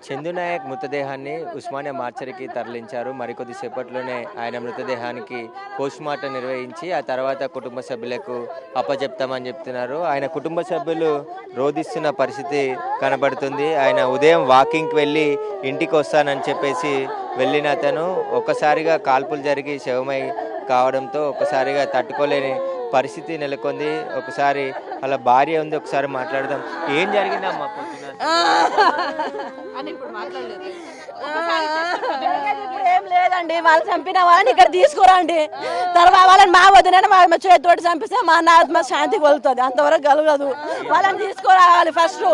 చందు నాయక్ మృతదేహాన్ని ఉస్మానియా మార్చరికి తరలించారు. మరికొద్ది సేపట్లోనే ఆయన మృతదేహానికి పోస్ట్మార్టం నిర్వహించి ఆ తర్వాత కుటుంబ సభ్యులకు అప్పచెప్తామని చెప్తున్నారు. ఆయన కుటుంబ సభ్యులు రోధిస్తున్న పరిస్థితి కనబడుతుంది. ఆయన ఉదయం వాకింగ్కి వెళ్ళి ఇంటికి వస్తానని చెప్పేసి వెళ్ళిన అతను ఒక్కసారిగా కాల్పులు జరిగి శవమై కావడంతో ఒక్కసారిగా తట్టుకోలేని పరిస్థితి నెలకొంది. ఒకసారి అలా భార్య ఉంది, ఒకసారి మాట్లాడదాం. ఏం జరిగిందమ్మా పొద్దున? ఏం లేదండి, వాళ్ళు చంపిన వాళ్ళని ఇక్కడ తీసుకురండి. తర్వాత వాళ్ళని మా వదిన మా చేతితోటి చంపిస్తే మా ఆత్మ శాంతికి వెళ్తుంది, అంతవరకు కలగదు. వాళ్ళని తీసుకురావాలి, ఫస్ట్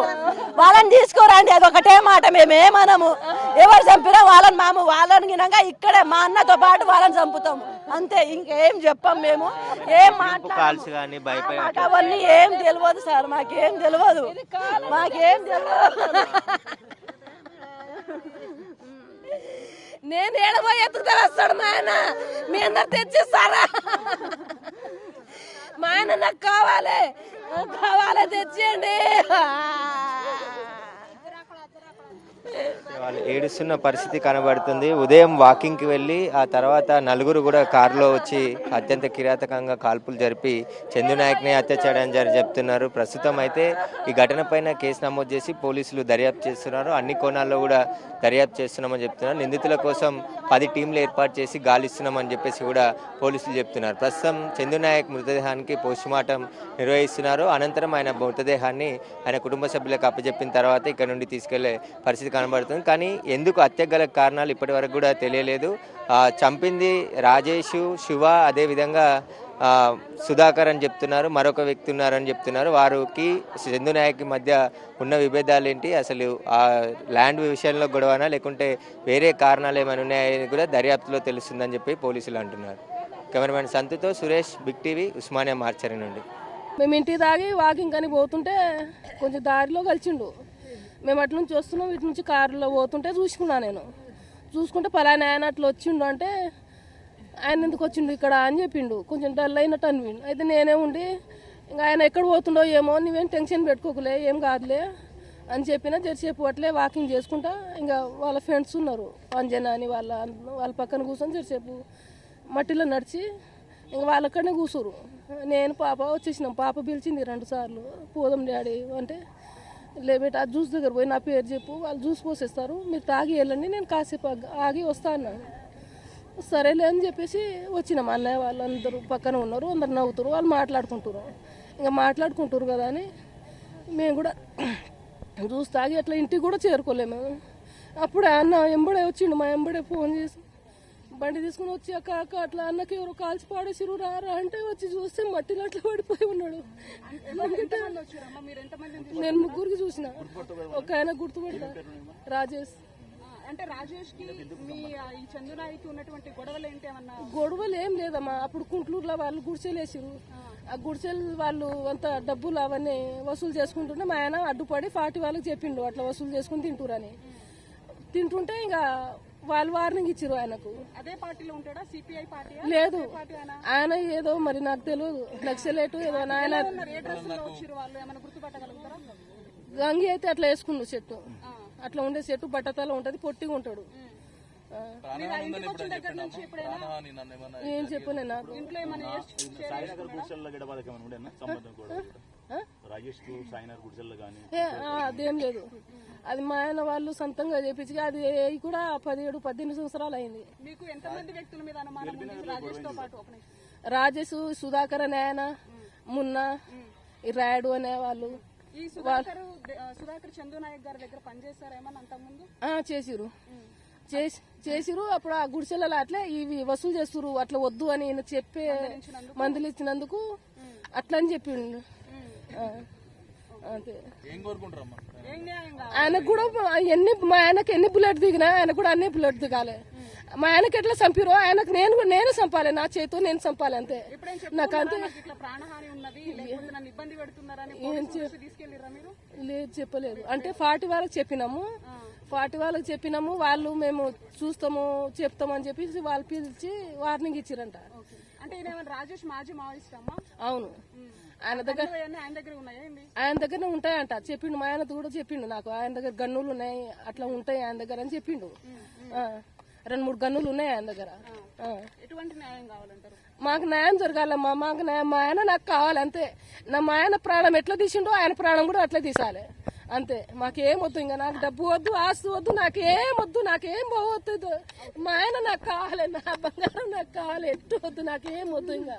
వాళ్ళని తీసుకురండి. అది ఒకటే మాట, మేమేమనము. ఎవరు చంపినా వాళ్ళని వాళ్ళని గినంగా ఇక్కడే మా అన్నతో పాటు వాళ్ళని చంపుతాము అంతే, ఇంకేం చెప్పాం మేము. ఏం మాట్లాడాలి అవన్నీ ఏం తెలియదు సార్, మాకేం తెలియదు. నేను ఏడబోయి ఎత్తుకు వస్తాడు మా ఆయన, మీ అందరు తెచ్చిస్తారా? మా ఆయన నాకు కావాలి తెచ్చేయండి. వాళ్ళు ఏడుస్తున్న పరిస్థితి కనబడుతుంది. ఉదయం వాకింగ్కి వెళ్ళి ఆ తర్వాత నలుగురు కూడా కారులో వచ్చి అత్యంత కిరాతకంగా కాల్పులు జరిపి చందు నాయక్ని హత్య చేయడం చెప్తున్నారు. ప్రస్తుతం అయితే ఈ ఘటన పైన కేసు నమోదు చేసి పోలీసులు దర్యాప్తు చేస్తున్నారు. అన్ని కోణాల్లో కూడా దర్యాప్తు చేస్తున్నామని చెప్తున్నారు. నిందితుల కోసం 10 టీంలు ఏర్పాటు చేసి గాలిస్తున్నామని చెప్పేసి కూడా పోలీసులు చెప్తున్నారు. ప్రస్తుతం చందు నాయక్ మృతదేహానికి పోస్ట్మార్టం నిర్వహిస్తున్నారు. అనంతరం ఆయన మృతదేహాన్ని ఆయన కుటుంబ సభ్యులకు అప్పచెప్పిన తర్వాత ఇక్కడ నుండి తీసుకెళ్లే పరిస్థితి కనబడుతుంది. కానీ ఎందుకు హత్యకు గల కారణాలు ఇప్పటి వరకు కూడా తెలియలేదు. చంపింది రాజేష్, శివ, అదేవిధంగా సుధాకర్ అని చెప్తున్నారు. మరొక వ్యక్తి ఉన్నారని చెప్తున్నారు. వారికి చందు నాయక్ మధ్య ఉన్న విభేదాలు ఏంటి, అసలు ఆ ల్యాండ్ విషయంలో గొడవనా లేకుంటే వేరే కారణాలు ఏమైనా ఉన్నాయని కూడా దర్యాప్తులో తెలుస్తుందని చెప్పి పోలీసులు అంటున్నారు. కెమెరామెన్ సంతుతో సురేష్, బిగ్ టీవీ, ఉస్మానియా మార్చరి నుండి. మేము ఇంటికి తాగి వాకింగ్ అని పోతుంటే కొంచెం దారిలో కలిసిండు. మేము అటు నుంచి వస్తున్నాం, ఇటు నుంచి కారులో పోతుంటే చూసుకున్నా. నేను చూసుకుంటే పలానా ఆయన అట్లా వచ్చిండు అంటే, ఆయన ఎందుకు వచ్చిండు ఇక్కడ అని చెప్పిండు. కొంచెం డల్ అయినట్టు అనిపిండు. అయితే నేనే ఉండి ఇంకా ఆయన ఎక్కడ పోతుండో ఏమో, నువ్వేం టెన్షన్ పెట్టుకోకులే, ఏం కాదులే అని చెప్పినా. జెర్సేపు అట్లే వాకింగ్ చేసుకుంటా ఇంకా వాళ్ళ ఫ్రెండ్స్ ఉన్నారు, అంజనా అని, వాళ్ళ పక్కన కూర్చొని జెర్సేపు మట్టిలో నడిచి ఇంకా వాళ్ళక్కడనే కూర్చోరు. నేను పాప వచ్చేసినాం. పాప పిలిచింది 2 సార్లు, పోదాం డాడీ అంటే, లేబెట్ ఆ జ్యూస్ దగ్గర పోయి నా పేరు చెప్పు, వాళ్ళు జ్యూస్ పోసేస్తారు, మీరు తాగి వెళ్ళండి, నేను కాసేపు ఆగి వస్తా అన్నాను. సరేలే అని చెప్పేసి వచ్చినాం. అన్నయ్య వాళ్ళందరూ పక్కన ఉన్నారు, అందరు నవ్వుతారు, వాళ్ళు మాట్లాడుకుంటారు. ఇంకా మాట్లాడుకుంటారు కదా అని మేము కూడా జ్యూస్ తాగి అట్లా ఇంటికి కూడా చేరుకోలేము. అప్పుడే అన్న ఎంబడే వచ్చిండు, మా ఎంబడే ఫోన్ చేసి బండి తీసుకుని వచ్చి అక్క అట్లా అన్నకి ఎవరు కాల్చి పాడేసిరు రారా అంటే వచ్చి చూస్తే మట్టిలో అట్లా పడిపోయి ఉన్నాడు. నేను 3 చూసిన, ఒక ఆయన గుర్తుపడతా, రాజేష్. అంటే రాజేష్ కి మీ ఈ చందు నాయక్ ఉన్నటువంటి గొడవలు ఏంటి? ఏమన్నా గొడవలు ఏం లేదమ్మా. అప్పుడు కుంట్లూరులో వాళ్ళు గుడిసెలు వేసిరు. ఆ గుడిసెలు వాళ్ళు అంత డబ్బులు అవన్నీ వసూలు చేసుకుంటుంటే మా ఆయన అడ్డుపడి 40 వాళ్ళకి చెప్పిండు అట్లా వసూలు చేసుకుని తింటురని. తింటుంటే ఇంకా వాళ్ళు వార్నింగ్ ఇచ్చారు ఆయనకు. అదే పార్టీలో ఉంటాడా? సిపిఐ పార్టీ లేదు, ఆయన ఏదో మరి నాకు తెలియదు, నక్సలేటు ఏదో. ఆయన గంగి అయితే అట్లా వేసుకున్నాడు చెట్టు, అట్లా ఉండే చెట్టు బట్టతల ఉంటది, పొట్టిగా ఉంటాడు. ఏం చెప్పలే నాకు. అదేం లేదు, అది మా ఆయన వాళ్ళు సొంతంగా చేపించి, అది కూడా 17-18 సంవత్సరాలు అయింది. రాజేష్, సుధాకర్ అనే ఆయన, మున్న, రాయుడు అనే వాళ్ళు. సుధాకర్ చందు నాయక్ గారి దగ్గర పనిచేస్తారేమని అంతకుముందు చేసిరు. అప్పుడు ఆ గుడిసెలలో అట్లే ఇవి వసూలు చేస్తురు, అట్లా వద్దు అని చెప్పే మందులు ఇచ్చినందుకు అట్లా అని చెప్పిండు. అంతే. ఆయనకు కూడా మా ఆయనకు ఎన్ని బుల్లెట్ దిగినా ఆయన కూడా అన్ని బుల్లెట్ దిగాలి. మా ఆయనకి ఎట్లా చంపిరో ఆయనకు నేను చంపాలి, నా చేతితో నేను చంపాలి అంతే. నాకు అంతే. లేదు, చెప్పలేదు. అంటే 40 వాళ్ళకి చెప్పినాము, 40 వాళ్ళకి చెప్పినాము. వాళ్ళు మేము చూస్తాము చెప్తామని చెప్పి వాళ్ళు పిలిచి వార్నింగ్ ఇచ్చిరంట. అంటే రాజేష్ మాజీ మావోయిస్ట్ అమ్మా? అవును, ఆయన దగ్గర ఆయన దగ్గర ఉన్నాయా ఏంది? ఆయన దగ్గరనే ఉంటాయంట చెప్పిండు. మా ఆయన కూడా చెప్పిండు నాకు, ఆయన దగ్గర గన్నులు ఉన్నాయి అట్లా ఉంటాయి ఆయన దగ్గర అని చెప్పిండు. 2-3 గన్నులు ఉన్నాయి ఆయన దగ్గర. ఎటువంటి న్యాయం కావాలంటారు? మాకు న్యాయం జరగాలమ్మా, మాకు న్యాయం. మా ఆయన నాకు కావాలి అంతే. మా ఆయన ప్రాణం ఎట్లా తీసిండో ఆయన ప్రాణం కూడా అట్లా తీసాలి అంతే. మాకేం వద్దు, ఇంకా నాకు డబ్బు వద్దు, ఆస్తి వద్దు, నాకేం వద్దు, నాకేం పోవద్దు. మా ఆయన నాకు కావాలి, నా బంగారం నాకు కావాలి, ఎట్టు వద్దు, నాకేం వద్దు ఇంకా.